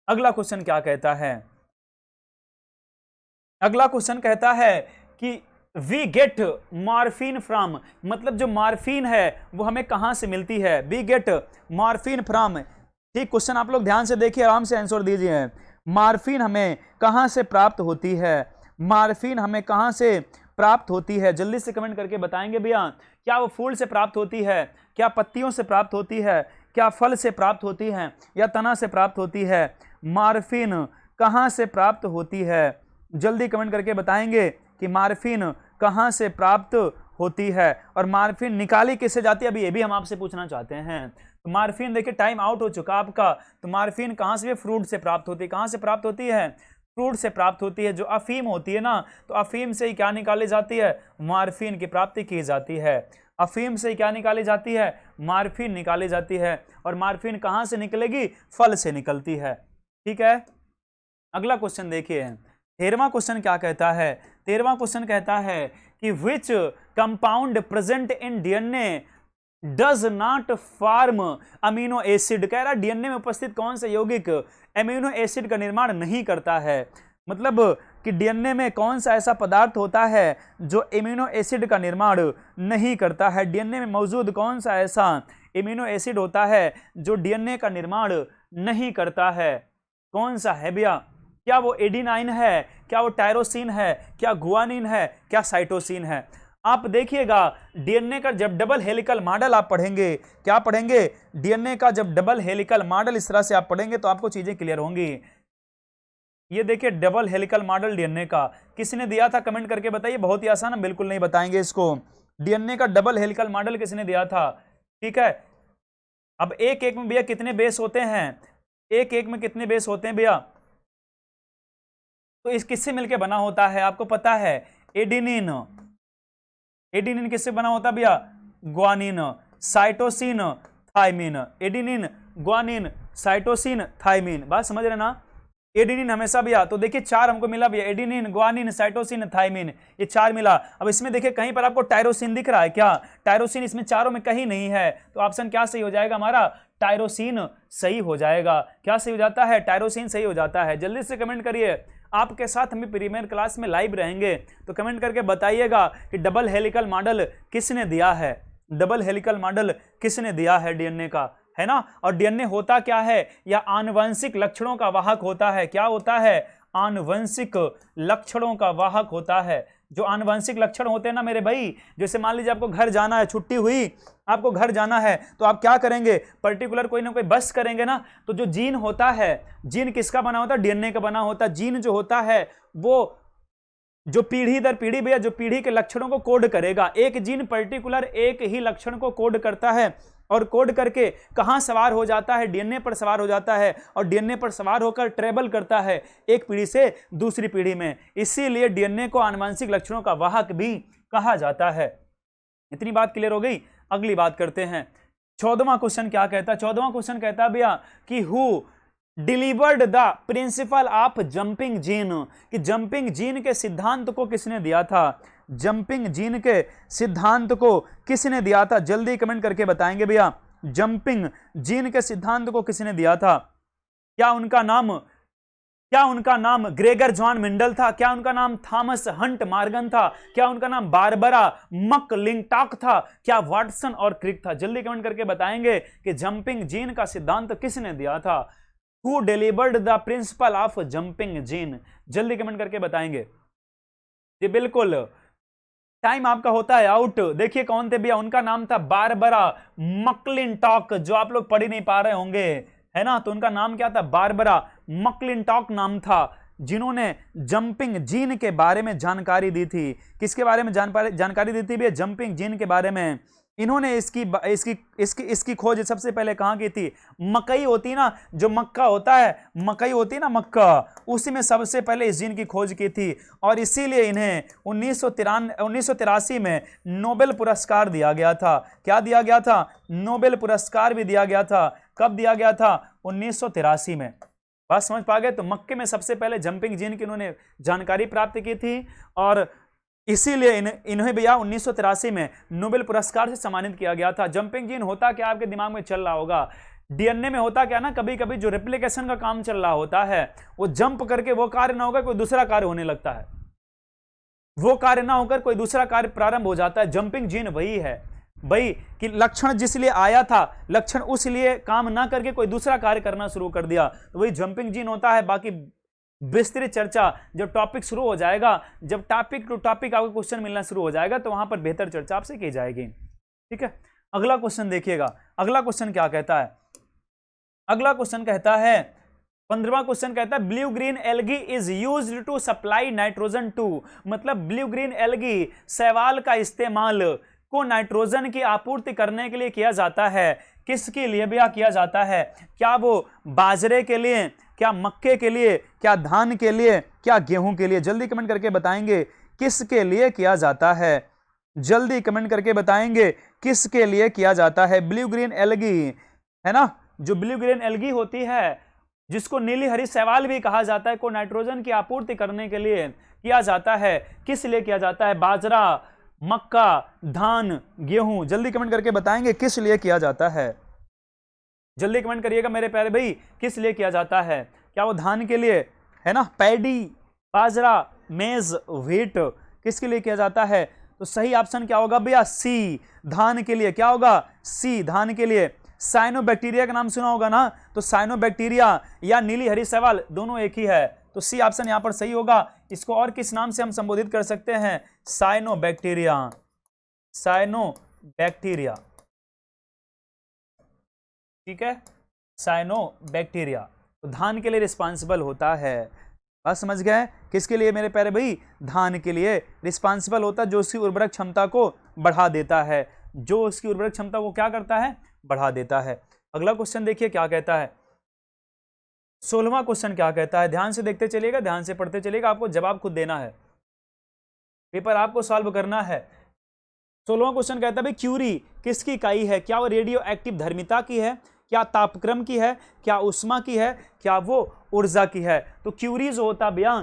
अगला क्वेश्चन क्या कहता है? अगला क्वेश्चन कहता है कि वी गेट मॉर्फिन फ्रॉम, मतलब जो मॉर्फिन है वो हमें कहां से मिलती है? We get morphine from. ठीक, क्वेश्चन आप लोग ध्यान से देखिए, आराम से आंसर दीजिए। मॉर्फिन हमें कहां से प्राप्त होती है? मॉर्फिन हमें कहां से प्राप्त होती है? जल्दी से कमेंट करके बताएंगे भैया। क्या वो फूल से प्राप्त होती है? क्या पत्तियों से प्राप्त होती है? क्या फल से प्राप्त होती है? या तना से प्राप्त होती है? मॉर्फिन कहां से प्राप्त होती है? जल्दी कमेंट करके बताएंगे कि मॉर्फिन कहां से प्राप्त होती है और मॉर्फिन निकाली किससे जाती है? अभी ये भी हम आपसे पूछना चाहते हैं। तो मॉर्फिन देखिए टाइम आउट हो चुका आपका। तो मॉर्फिन कहां से? फ्रूट से प्राप्त होती है। कहां से प्राप्त होती है? फ्रूट से प्राप्त होती है। जो अफीम होती है ना, तो अफीम से ही क्या निकाली जाती है? मॉर्फिन की प्राप्ति की जाती है। अफीम से ही क्या निकाली जाती है? मॉर्फिन निकाली जाती है। और मॉर्फिन कहां से निकलेगी? फल से निकलती है। ठीक है, अगला क्वेश्चन देखिए। 13वां क्वेश्चन क्या कहता है? 13वां क्वेश्चन कहता है कि which compound present in DNA does not form amino acid. कह रहा डीएनए में उपस्थित कौन सा यौगिक अमीनो एसिड का निर्माण नहीं करता है? मतलब कि डीएनए में कौन सा ऐसा पदार्थ होता है जो अमीनो एसिड का निर्माण नहीं करता है? डीएनए में मौजूद कौन सा ऐसा अमीनो एसिड होता है जो डीएनए का निर्माण नहीं करता है? कौन सा है भैया? क्या वो एडेनाइन है? क्या वो टायरोसिन है? क्या गुआनिन है? क्या साइटोसिन है? आप देखिएगा डीएनए का जब डबल हेलिकल मॉडल आप पढ़ेंगे, क्या पढ़ेंगे? डीएनए का जब डबल हेलिकल मॉडल इस तरह से आप पढ़ेंगे तो आपको चीजें क्लियर होंगी। ये देखिए डबल हेलिकल मॉडल डीएनए का किसने दिया था? कमेंट करके बताइए। बहुत ही आसान, हम बिल्कुल नहीं बताएंगे इसको। डीएनए का डबल हेलिकल मॉडल किसने दिया था? ठीक है, अब एक एक में भैया कितने बेस होते हैं? एक एक में कितने बेस होते हैं भैया? तो इस किससे मिलकर बना होता है आपको पता है? एडेनिन। एडेनिन किससे बना होता है भैया? Guanine, cytosine, thymine. Adenine, guanine, cytosine, thymine. बात समझ रहे ना? एडेनिन हमेशा भैया, तो देखिए 4 हमको मिला भैया, एडेनिन, ग्वानिन, साइटोसिन, थाइमिन, ये 4 मिला। अब इसमें देखिए कहीं पर आपको टायरोसिन दिख रहा है क्या? टायरोसिन इसमें चारों में कहीं नहीं है। तो ऑप्शन क्या सही हो जाएगा हमारा? टायरोसिन सही हो जाएगा। क्या सही हो जाता है? टायरोसिन सही हो जाता है। जल्दी से कमेंट करिए। आपके साथ हम प्रीमियर क्लास में लाइव रहेंगे, तो कमेंट करके बताइएगा कि डबल हेलिकल मॉडल किसने दिया है? डबल हेलिकल मॉडल किसने दिया है डीएनए का, है ना? और डीएनए होता क्या है? या आनुवंशिक लक्षणों का वाहक होता है। क्या होता है? आनुवंशिक लक्षणों का वाहक होता है। जो आनुवंशिक लक्षण होते हैं ना मेरे भाई, जैसे मान लीजिए आपको घर जाना है, छुट्टी हुई, आपको घर जाना है, तो आप क्या करेंगे? पर्टिकुलर कोई ना कोई बस करेंगे ना। तो जो जीन होता है, जीन किसका बना होता है? डीएनए का बना होता है। जीन जो होता है वो जो पीढ़ी दर पीढ़ी भैया जो पीढ़ी के लक्षणों को कोड करेगा। एक जीन पर्टिकुलर एक ही लक्षण को कोड करता है और कोड करके कहां सवार हो जाता है? डीएनए पर सवार हो जाता है और डीएनए पर सवार होकर ट्रेवल करता है एक पीढ़ी से दूसरी पीढ़ी में। इसीलिए डीएनए को आनुवंशिक लक्षणों का वाहक भी कहा जाता है। इतनी बात क्लियर हो गई? अगली बात करते हैं। 14वां क्वेश्चन क्या कहता है? 14वां क्वेश्चन कहता है भैया कि who delivered the principle of jumping gene, कि जंपिंग जीन के सिद्धांत को किसने दिया था, जंपिंग जीन के सिद्धांत को किसने दिया था, जल्दी कमेंट करके बताएंगे भैया। जंपिंग जीन के सिद्धांत को किसने दिया था? क्या उनका नाम ग्रेगर जॉन मेंडल था? क्या उनका नाम थॉमस हंट मॉर्गन था? क्या उनका नाम बारबरा मकलिंटॉक था? क्या वाटसन और क्रिक था? जल्दी कमेंट करके बताएंगे कि जंपिंग जीन का सिद्धांत किसने दिया था? Who delivered the principle of jumping gene? जल्दी कमेंट करके बताएंगे जी। बिल्कुल, टाइम आपका होता है आउट। देखिए कौन थे भैया, उनका नाम था बारबरा मकलिंटॉक, जो आप लोग पढ़ ही नहीं पा रहे होंगे, है ना। तो उनका नाम क्या था? बारबरा मकलिंटॉक नाम था, जिन्होंने जंपिंग जीन के बारे में जानकारी दी थी। किसके बारे में जानकारी दी थी भैया? जंपिंग जीन के बारे में। इन्होंने इसकी खोज सबसे पहले कहां की थी? मकई होती ना, जो मक्का होता है, मकई होती ना मक्का, उसी में सबसे पहले इस जीन की खोज की थी। और इसीलिए इन्हें 1983 में नोबेल पुरस्कार दिया गया था। क्या दिया गया था? नोबेल पुरस्कार भी दिया गया था। कब दिया गया था? 1983 में। बात समझ पा गए? तो मक्के में सबसे पहले जंपिंग जीन की इन्होंने जानकारी प्राप्त की थी, और इसीलिए इन्हें भैया 1983 में नोबेल पुरस्कार से सम्मानित किया गया था। जंपिंग जीन होता क्या, आपके दिमाग में चल रहा होगा, डीएनए में होता क्या ना, कभी कभी जो रेप्लिकेशन का काम चल रहा होता है, वो जंप करके वो कार्य ना होकर कोई दूसरा कार्य होने लगता है, वो कार्य ना होकर कोई दूसरा कार्य प्रारंभ हो जाता है। जंपिंग जीन वही है भाई, कि लक्षण जिस लिए आया था, लक्षण उस लिए काम ना करके कोई दूसरा कार्य करना शुरू कर दिया, तो वही जंपिंग जीन होता है। बाकी विस्तृत चर्चा जब टॉपिक शुरू हो जाएगा, जब टॉपिक टू टॉपिक आपको क्वेश्चन मिलना शुरू हो जाएगा, तो वहां पर बेहतर चर्चा आपसे की जाएगी। ठीक है, अगला क्वेश्चन देखिएगा। अगला क्वेश्चन क्या कहता है? अगला क्वेश्चन कहता है, 15वां क्वेश्चन कहता है, blue green algae is used to supply nitrogen to, मतलब ब्लू ग्रीन एल्गी शैवाल का इस्तेमाल को नाइट्रोजन की आपूर्ति करने के लिए किया जाता है। किसके लिए भैया किया जाता है? क्या वो बाजरे के लिए, क्या मक्के के लिए, क्या धान के लिए, क्या गेहूं के लिए? जल्दी कमेंट करके बताएंगे किसके लिए किया जाता है। जल्दी कमेंट करके बताएंगे किसके लिए किया जाता है। ब्लू ग्रीन एल्गी है ना, जो ब्लू ग्रीन एल्गी होती है, जिसको नीली हरी शैवाल भी कहा जाता है, को नाइट्रोजन की आपूर्ति करने के लिए किया जाता है। किस लिए किया जाता है? बाजरा, मक्का, धान, गेहूं। जल्दी कमेंट करके बताएंगे किस लिए किया जाता है। जल्दी कमेंट करिएगा मेरे प्यारे भाई, किस लिए किया जाता है? क्या वो धान के लिए है ना, पैडी, बाजरा, मेज, व्हीट, किसके लिए किया जाता है? तो सही ऑप्शन क्या होगा भैया? सी, धान के लिए। क्या होगा? सी, धान के लिए। साइनोबैक्टीरिया का नाम सुना होगा ना, तो साइनोबैक्टीरिया या नीली हरी शैवाल दोनों एक ही है, तो सी ऑप्शन यहां पर सही होगा। इसको और किस नाम से हम संबोधित कर सकते हैं? Cyanobacteria, cyanobacteria. ठीक है, साइनोबैक्टीरिया तो धान के लिए रिस्पांसिबल होता है। बात समझ गए? किसके लिए मेरे प्यारे भाई? धान के लिए रिस्पांसिबल होता है, जो उसकी उर्वरक क्षमता को बढ़ा देता है, जो उसकी उर्वरक क्षमता को क्या करता है? बढ़ा देता है। अगला क्वेश्चन देखिए क्या कहता है। 16वां क्वेश्चन क्या कहता है? ध्यान से देखते चलिएगा, ध्यान से पढ़ते चलिएगा, आपको जवाब खुद देना है, पेपर आपको सॉल्व करना है। 16वां क्वेश्चन कहता है भाई, क्यूरी किसकी इकाई है? क्या वो रेडियो एक्टिव धर्मिता की है, क्या तापक्रम की है, क्या उष्मा की है, क्या वो ऊर्जा की है? तो क्यूरी जो होता भैया,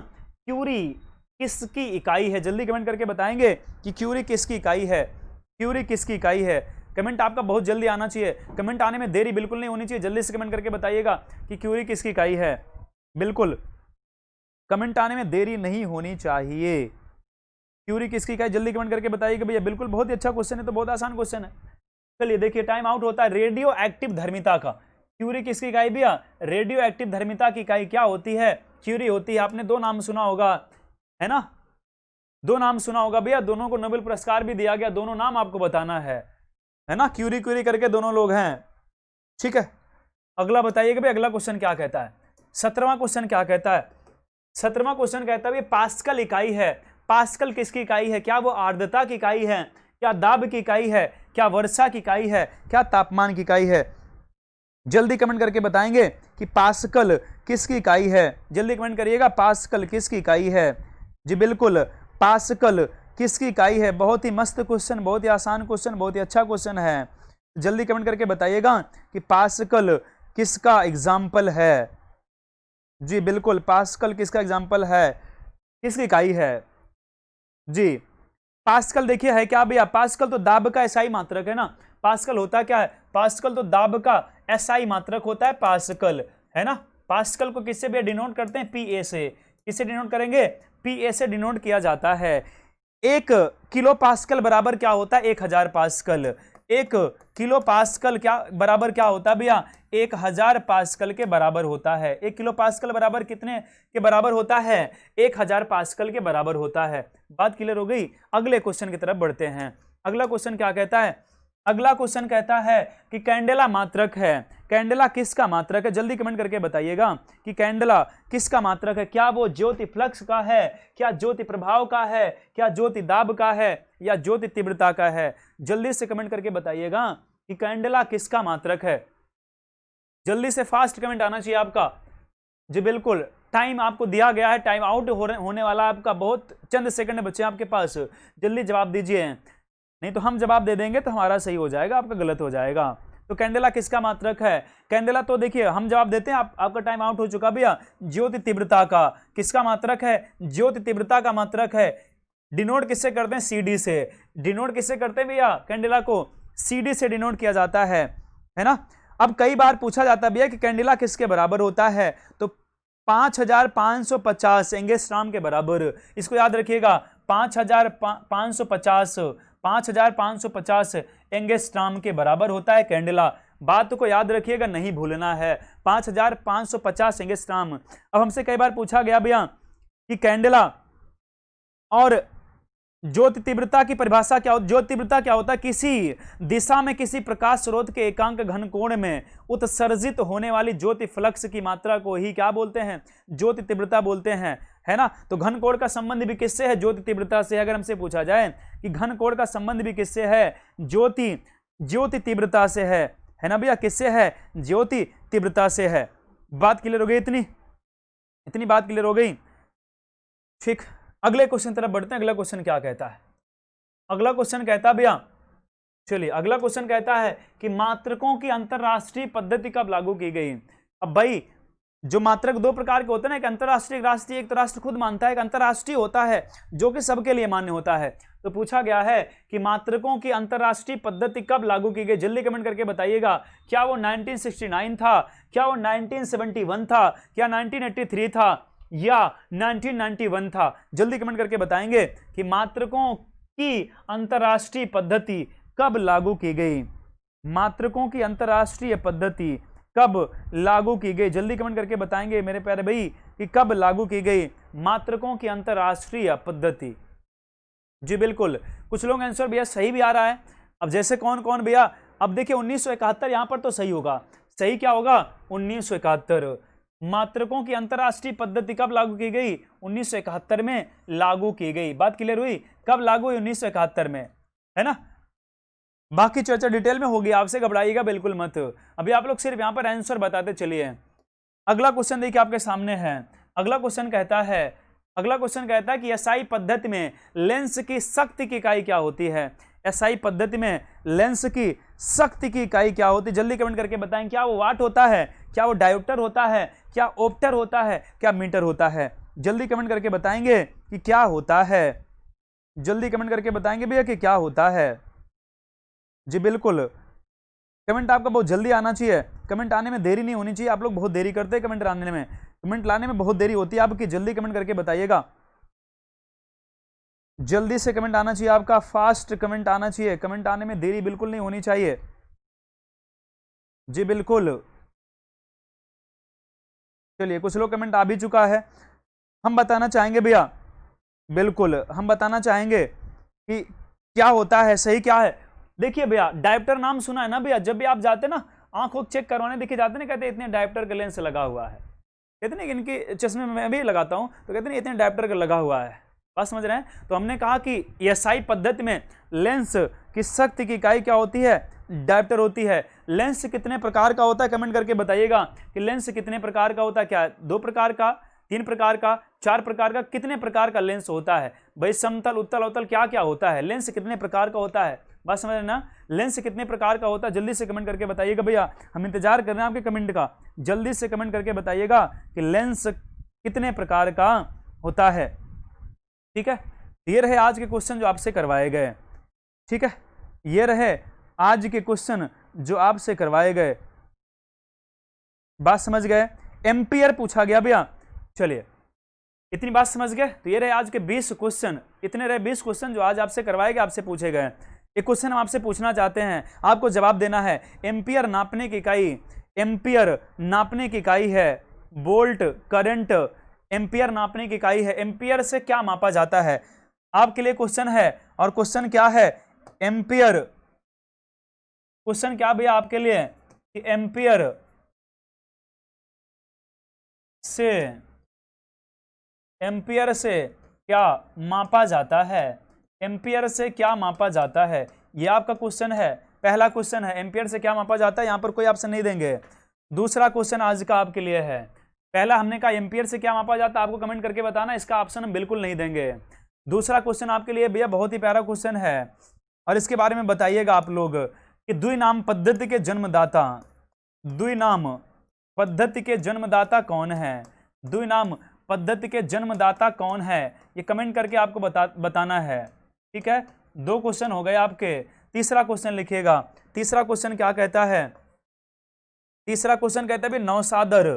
क्यूरी किसकी इकाई है? जल्दी कमेंट करके बताएंगे कि क्यूरी किसकी इकाई है। क्यूरी किसकी इकाई है? कमेंट आपका बहुत जल्दी आना चाहिए, कमेंट आने में देरी बिल्कुल नहीं होनी चाहिए। जल्दी से कमेंट करके बताइएगा कि क्यूरी किसकी इकाई है। बिल्कुल कमेंट आने में देरी नहीं होनी चाहिए। क्यूरी किसकी इकाई? जल्दी कमेंट करके बताइएगा भैया। बिल्कुल, बहुत ही अच्छा क्वेश्चन है, तो बहुत आसान क्वेश्चन है। चलिए देखिए, टाइम आउट होता है। रेडियो एक्टिव धर्मिता का, क्यूरी किसकी इकाई भैया? रेडियो एक्टिव धर्मिता की इकाई क्या होती है? क्यूरी होती है। आपने दो नाम सुना होगा, है ना, दो नाम सुना होगा भैया, दोनों को नोबेल पुरस्कार भी दिया गया, दोनों नाम आपको बताना है ना, क्यूरी क्यूरी करके दोनों लोग हैं। ठीक है, अगला बताइएगा भाई, अगला क्वेश्चन क्या कहता है? 17वां क्वेश्चन क्या कहता है? 17वां क्वेश्चन कहता है पास्कल इकाई है। पास्कल किसकी इकाई है? क्या वो आर्द्रता की इकाई है, क्या दाब की इकाई है, क्या वर्षा की इकाई है, क्या तापमान की इकाई है? जल्दी कमेंट करके बताएंगे कि पास्कल किसकी इकाई है। जल्दी कमेंट करिएगा, पास्कल किसकी इकाई है। जी बिल्कुल, पास्कल किसकी इकाई है। बहुत ही मस्त क्वेश्चन, बहुत ही आसान क्वेश्चन, बहुत ही अच्छा क्वेश्चन है। जल्दी कमेंट करके बताइएगा कि पास्कल किसका एग्जाम्पल है। जी बिल्कुल, पास्कल किसका एग्जाम्पल है, किसकी इकाई है? जी पास्कल देखिए है क्या भैया, पास्कल तो दाब का एसआई मात्रक है ना। पास्कल होता क्या है, पास्कल तो दाब का एसआई मात्रक होता है पास्कल, है ना। पास्कल को किससे भी डिनोट करते हैं, पीए से। किससे डिनोट करेंगे, पीए से डिनोट किया जाता है। 1 किलो पास्कल बराबर क्या होता है, 1000 पास्कल। 1 किलो पास्कल क्या बराबर क्या होता है भैया, 1000 पास्कल के बराबर होता है। 1 किलो पास्कल बराबर कितने के बराबर होता है, 1000 पास्कल के बराबर होता है। बात क्लियर हो गई। अगले क्वेश्चन की तरफ बढ़ते हैं। अगला क्वेश्चन क्या कहता है, अगला क्वेश्चन कहता है कि कैंडेला मात्रक है। कैंडेला किसका मात्रक है, जल्दी कमेंट करके बताइएगा कि कैंडेला किसका मात्रक है। क्या वो ज्योति फ्लक्स का है, क्या ज्योति प्रभाव का है, क्या ज्योति दाब का है, या ज्योति तीव्रता का है। जल्दी से कमेंट करके बताइएगा कि कैंडेला किसका मात्रक है। जल्दी से फास्ट कमेंट आना चाहिए आपका। जी बिल्कुल, टाइम आपको दिया गया है, टाइम आउट होने वाला आपका, बहुत चंद सेकंड बचे आपके पास, जल्दी जवाब दीजिए, नहीं तो हम जवाब दे देंगे तो हमारा सही हो जाएगा, आपका गलत हो जाएगा। तो कैंडेला किसका मात्रक है, कैंडेला तो देखिए हम जवाब देते हैं, आपका टाइम आउट हो चुका भैया। ज्योति तीव्रता का किसका मात्रक है, ज्योति तीव्रता का मात्रक है। डिनोट किससे करते हैं, सीडी से। डिनोट किससे करते हैं भैया, कैंडेला को सीडी से डिनोट किया जाता है ना। अब कई बार पूछा जाता है भैया कि कैंडेला किसके बराबर होता है, तो 5550 एंगस्ट्रॉम के बराबर। इसको याद रखिएगा, 5550 एंगस्ट्रॉम के बराबर होता है कैंडेला। बात को याद रखिएगा, नहीं भूलना है, 5550 एंगस्ट्रॉम। अब हमसे कई बार पूछा गया भैया कि कैंडेला और ज्योति तीव्रता की परिभाषा क्या होती, ज्योति तीव्रता क्या होता है, किसी दिशा में किसी प्रकाश स्रोत के एकांक घन कोण में उत्सर्जित होने वाली ज्योति फ्लक्स की मात्रा को ही क्या बोलते हैं, ज्योति तीव्रता बोलते हैं, है ना। तो घन कोण का संबंध भी किससे है, ज्योति तीव्रता से। अगर हमसे पूछा जाए कि घन कोण का संबंध भी किससे है, ज्योति तीव्रता से है ना भैया, किससे है, ज्योति तीव्रता से है। बात क्लियर हो गई, इतनी बात क्लियर हो गई, ठीक। अगले क्वेश्चन तरफ बढ़ते हैं। अगला क्वेश्चन क्या कहता है, अगला क्वेश्चन कहता है भैया, चलिए अगला क्वेश्चन कहता है कि मात्रकों की अंतरराष्ट्रीय पद्धति कब लागू की गई। अब भाई जो मात्रक दो प्रकार के होते हैं ना, एक अंतरराष्ट्रीय, एक राष्ट्रीय। एक तो राष्ट्र खुद मानता है, एक अंतरराष्ट्रीय होता है जो कि सबके लिए मान्य होता है। तो पूछा गया है कि मात्रकों की अंतरराष्ट्रीय पद्धति कब लागू की गई, जल्दी कमेंट करके बताइएगा। क्या वो 1969 था, क्या वो 1971 था, क्या 1983 था, या 1991 था। जल्दी कमेंट करके बताएंगे कि मात्रकों की अंतरराष्ट्रीय पद्धति कब लागू की गई, मात्रकों की अंतरराष्ट्रीय पद्धति कब लागू की गई। जल्दी कमेंट करके बताएंगे मेरे प्यारे भाई कि कब लागू की गई मात्रकों की अंतरराष्ट्रीय पद्धति। जी बिल्कुल, कुछ लोग आंसर भैया सही भी आ रहा है। अब जैसे कौन कौन भैया, अब देखिए 1971 यहां पर तो सही होगा, सही क्या होगा, 1971। मात्रकों की अंतरराष्ट्रीय पद्धति कब लागू की गई, 1971 में लागू की गई। बात क्लियर हुई, कब लागू हुई, 1971 में, है ना। बाकी चर्चा डिटेल में होगी, आपसे घबराइएगा बिल्कुल मत, अभी आप लोग सिर्फ यहां पर आंसर बताते चलिए। अगला क्वेश्चन देखिए आपके सामने है। अगला क्वेश्चन कहता है कि एसआई पद्धति में लेंस की शक्ति की इकाई क्या होती है। एसआई पद्धति में लेंस की शक्ति की इकाई क्या होती है, जल्दी कमेंट करके बताएं। क्या वो वाट होता है, क्या वो डायोप्टर होता है, क्या ओप्टर होता है, क्या मीटर होता है। जल्दी कमेंट करके बताएंगे कि क्या होता है, जल्दी कमेंट करके बताएंगे भैया कि क्या होता है। जी बिल्कुल, कमेंट आपका बहुत जल्दी आना चाहिए, कमेंट आने में देरी नहीं होनी चाहिए। आप लोग बहुत देरी करते हैं कमेंट आने में, कमेंट लाने में बहुत देरी होती है आपकी। जल्दी कमेंट करके बताइएगा, जल्दी से कमेंट आना चाहिए आपका, फास्ट कमेंट आना चाहिए, कमेंट आने में देरी बिल्कुल नहीं होनी चाहिए। जी बिल्कुल, चलिए कुछ लोग कमेंट आ भी चुका है। हम बताना चाहेंगे भैया, बिल्कुल हम बताना चाहेंगे कि क्या होता है, सही क्या है। देखिए भैया, डायोप्टर नाम सुना है ना भैया, जब भी आप जाते ना आंखों चेक करवाने देखे जाते ना, कहते इतने डायोप्टर का लेंस लगा हुआ है, कहते ना इनकी चश्मे में मैं भी लगाता हूं तो कहते ना इतने डायोप्टर का लगा हुआ है। बात समझ रहे हैं। तो हमने कहा कि एसआई पद्धति में लेंस की शक्ति की इकाई क्या होती है, डायोप्टर होती है। लेंस कितने प्रकार का होता है, कमेंट करके बताइएगा कि लेंस कितने प्रकार का होता है। क्या 2 प्रकार का, 3 प्रकार का, 4 प्रकार का, कितने प्रकार का लेंस होता है भाई। समतल, उत्तल, अवतल क्या क्या होता है, लेंस कितने प्रकार का होता है। बात समझ रहे ना। लेंस कितने प्रकार का होता है जल्दी से कमेंट करके बताइएगा भैया, हम इंतजार कर रहे हैं आपके कमेंट का। जल्दी से कमेंट करके बताइएगा कि लेंस कितने प्रकार का होता है। ठीक है, ये रहे आज के क्वेश्चन जो आपसे करवाए गए। ठीक है, ये रहे आज के क्वेश्चन जो आपसे करवाए गए। बात समझ गए। एम्पियर पूछा गया भैया। चलिए इतनी बात समझ गए। तो ये रहे आज के 20 क्वेश्चन। इतने रहे 20 क्वेश्चन जो आज आपसे करवाए गए, आपसे पूछे गए। एक क्वेश्चन हम आपसे पूछना चाहते हैं, आपको जवाब देना है। एम्पियर नापने की इकाई, एम्पियर नापने की इकाई है वोल्ट करंट। एम्पियर नापने की इकाई है। एम्पियर से क्या मापा जाता है? आपके लिए क्वेश्चन है, और क्वेश्चन क्या है? एम्पियर। क्वेश्चन क्या भैया आपके लिए कि एम्पियर से क्या मापा जाता है? एम्पियर से क्या मापा जाता है, ये आपका क्वेश्चन है। पहला क्वेश्चन है एम्पियर से क्या मापा जाता है, यहां पर कोई ऑप्शन नहीं देंगे। दूसरा क्वेश्चन आज का आपके लिए है, पहला हमने कहा एम्पियर से क्या मापा जाता है, आपको कमेंट करके बताना, इसका ऑप्शन हम बिल्कुल नहीं देंगे। दूसरा क्वेश्चन आपके लिए भैया बहुत ही प्यारा क्वेश्चन है, और इसके बारे में बताइएगा आप लोग कि द्विनाम पद्धति के जन्मदाता, द्विनाम पद्धति के जन्मदाता कौन है? द्विनाम पद्धति के जन्मदाता कौन है, ये कमेंट करके आपको बताना है। ठीक है, 2 क्वेश्चन हो गए आपके। तीसरा क्वेश्चन लिखिएगा। तीसरा क्वेश्चन क्या कहता है? तीसरा क्वेश्चन कहता है नौसादर।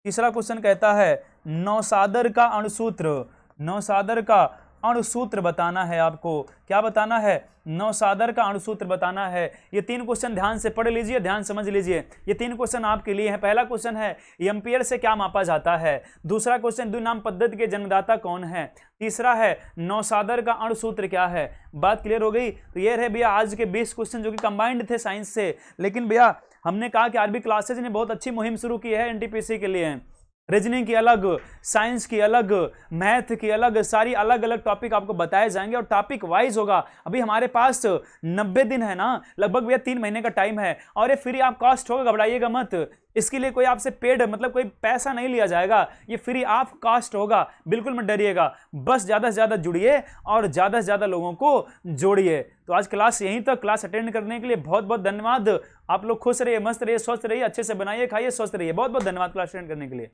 तीसरा क्वेश्चन कहता है नौसादर का अणुसूत्र। नौसादर का अणुसूत्र बताना है आपको। क्या बताना है? नौसादर का अणुसूत्र बताना है। ये 3 क्वेश्चन ध्यान से पढ़ लीजिए, ध्यान समझ लीजिए। ये 3 क्वेश्चन आपके लिए हैं। पहला क्वेश्चन है एम्पियर से क्या मापा जाता है। दूसरा क्वेश्चन द्विनाम पद्धति के जन्मदाता कौन है। तीसरा है नौसादर का अणुसूत्र क्या है। बात क्लियर हो गई। तो ये रहे भैया आज के 20 क्वेश्चन जो कि कंबाइंड थे साइंस से। लेकिन भैया हमने कहा कि आरबी क्लासेज ने बहुत अच्छी मुहिम शुरू की है एनटीपीसी के लिए। रीजनिंग की अलग, साइंस की अलग, मैथ की अलग, सारी अलग अलग टॉपिक आपको बताए जाएंगे, और टॉपिक वाइज होगा। अभी हमारे पास 90 दिन है ना, लगभग भैया 3 महीने का टाइम है, और ये फ्री ऑफ कॉस्ट होगा, घबराइएगा मत। इसके लिए कोई आपसे पेड मतलब कोई पैसा नहीं लिया जाएगा, ये फ्री ऑफ कॉस्ट होगा, बिल्कुल मत डरिएगा। बस ज़्यादा से ज़्यादा जुड़िए और ज़्यादा से ज़्यादा लोगों को जोड़िए। तो आज क्लास यहीं तक। क्लास अटेंड करने के लिए बहुत बहुत धन्यवाद। आप लोग खुश रहिए, मस्त रहिए, स्वस्थ रहिए, अच्छे से बनाइए, खाइए, स्वस्थ रहिए। बहुत बहुत धन्यवाद क्लास अटेंड करने के लिए।